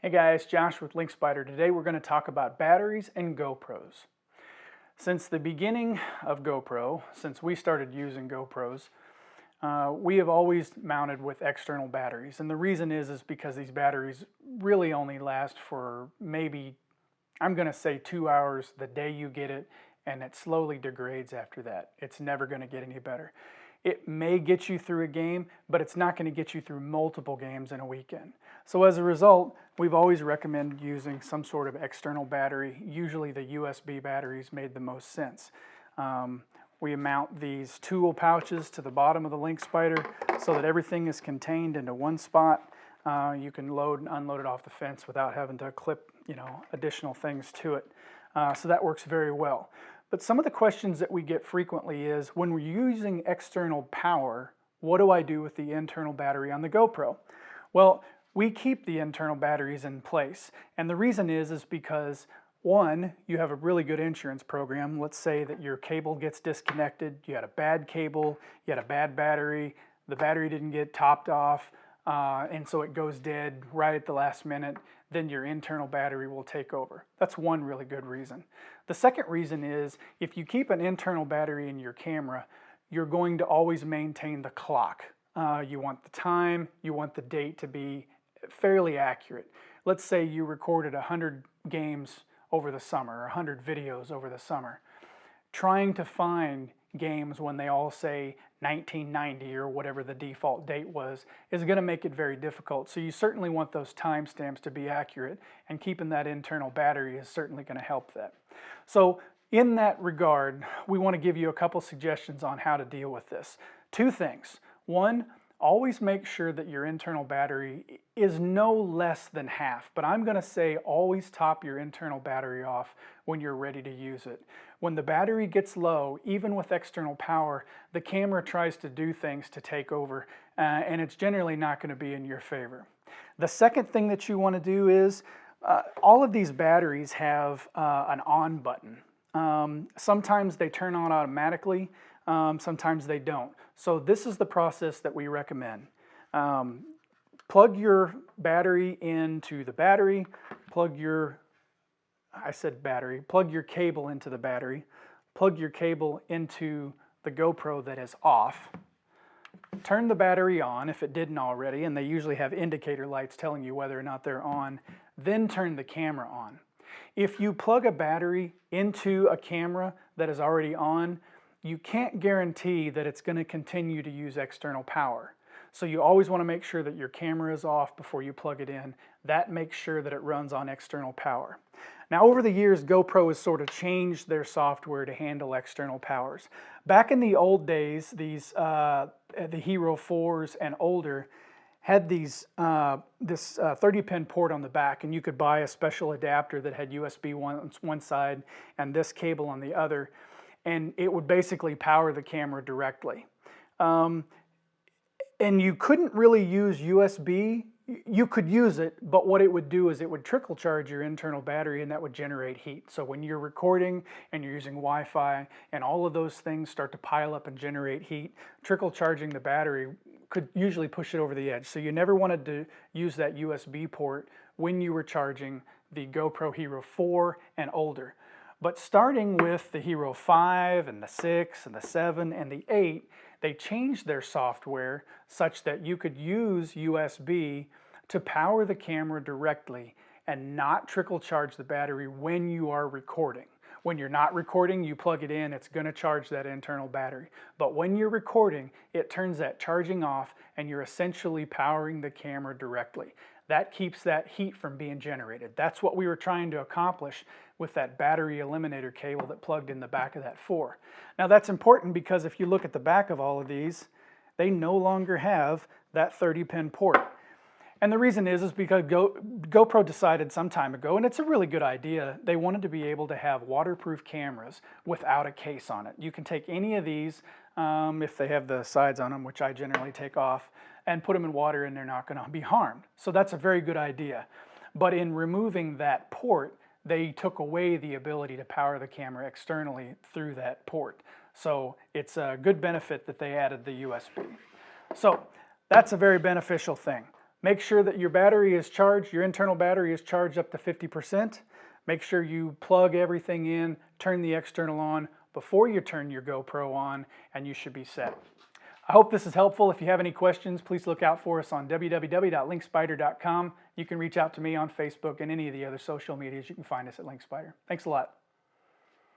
Hey guys, Josh with LinkSpider. Today we're going to talk about batteries and GoPros. Since the beginning of GoPro, since we started using GoPros, we have always mounted with external batteries. And the reason is because these batteries really only last for maybe, I'm going to say 2 hours the day you get it, and it slowly degrades after that. It's never going to get any better. It may get you through a game, but it's not going to get you through multiple games in a weekend. So as a result, we've always recommended using some sort of external battery. Usually the USB batteries made the most sense. We mount these tool pouches to the bottom of the LinkSpider so that everything is contained into one spot. You can load and unload it off the fence without having to clip, additional things to it. So that works very well. But some of the questions that we get frequently is, when we're using external power, what do I do with the internal battery on the GoPro? Well, we keep the internal batteries in place. And the reason is because, one, you have a really good insurance program. Let's say that your cable gets disconnected, you had a bad cable, you had a bad battery, the battery didn't get topped off, and so it goes dead right at the last minute, then your internal battery will take over. That's one really good reason. The second reason is, if you keep an internal battery in your camera, you're going to always maintain the clock. You want the time, you want the date to be fairly accurate. Let's say you recorded 100 games over the summer, or 100 videos over the summer. Trying to find games when they all say 1990 or whatever the default date was is going to make it very difficult. So you certainly want those timestamps to be accurate, and keeping that internal battery is certainly going to help that. So in that regard, we want to give you a couple suggestions on how to deal with this. Two things. One, always make sure that your internal battery is no less than half, but I'm going to say always top your internal battery off when you're ready to use it. When the battery gets low, even with external power, the camera tries to do things to take over, and it's generally not going to be in your favor. The second thing that you want to do is, all of these batteries have an on button. Sometimes they turn on automatically, sometimes they don't. So this is the process that we recommend. Plug your battery into the battery, plug your cable into the battery, plug your cable into the GoPro that is off, turn the battery on if it didn't already, and they usually have indicator lights telling you whether or not they're on, then turn the camera on. If you plug a battery into a camera that is already on, you can't guarantee that it's going to continue to use external power. So you always want to make sure that your camera is off before you plug it in. That makes sure that it runs on external power. Now, over the years, GoPro has sort of changed their software to handle external powers. Back in the old days, the Hero 4s and older had this 30-pin port on the back, and you could buy a special adapter that had USB on one side and this cable on the other, and it would basically power the camera directly. And you couldn't really use USB. You could use it, but what it would do is it would trickle charge your internal battery, and that would generate heat. So when you're recording and you're using Wi-Fi and all of those things start to pile up and generate heat, trickle charging the battery could usually push it over the edge. So you never wanted to use that USB port when you were charging the GoPro Hero 4 and older. But starting with the Hero 5 and the 6 and the 7 and the 8, they changed their software such that you could use USB to power the camera directly and not trickle charge the battery when you are recording. When you're not recording, you plug it in, it's going to charge that internal battery. But when you're recording, it turns that charging off, and you're essentially powering the camera directly. That keeps that heat from being generated. That's what we were trying to accomplish with that battery eliminator cable that plugged in the back of that 4. Now that's important because if you look at the back of all of these, they no longer have that 30-pin port. And the reason is because GoPro decided some time ago, and it's a really good idea, they wanted to be able to have waterproof cameras without a case on it. You can take any of these, if they have the sides on them, which I generally take off, and put them in water and they're not going to be harmed. So that's a very good idea. But in removing that port, they took away the ability to power the camera externally through that port. So it's a good benefit that they added the USB. So that's a very beneficial thing. Make sure that your battery is charged, your internal battery is charged up to 50%. Make sure you plug everything in, turn the external on before you turn your GoPro on, and you should be set. I hope this is helpful. If you have any questions, please look out for us on www.linkspider.com. You can reach out to me on Facebook and any of the other social medias. You can find us at LinkSpider. Thanks a lot.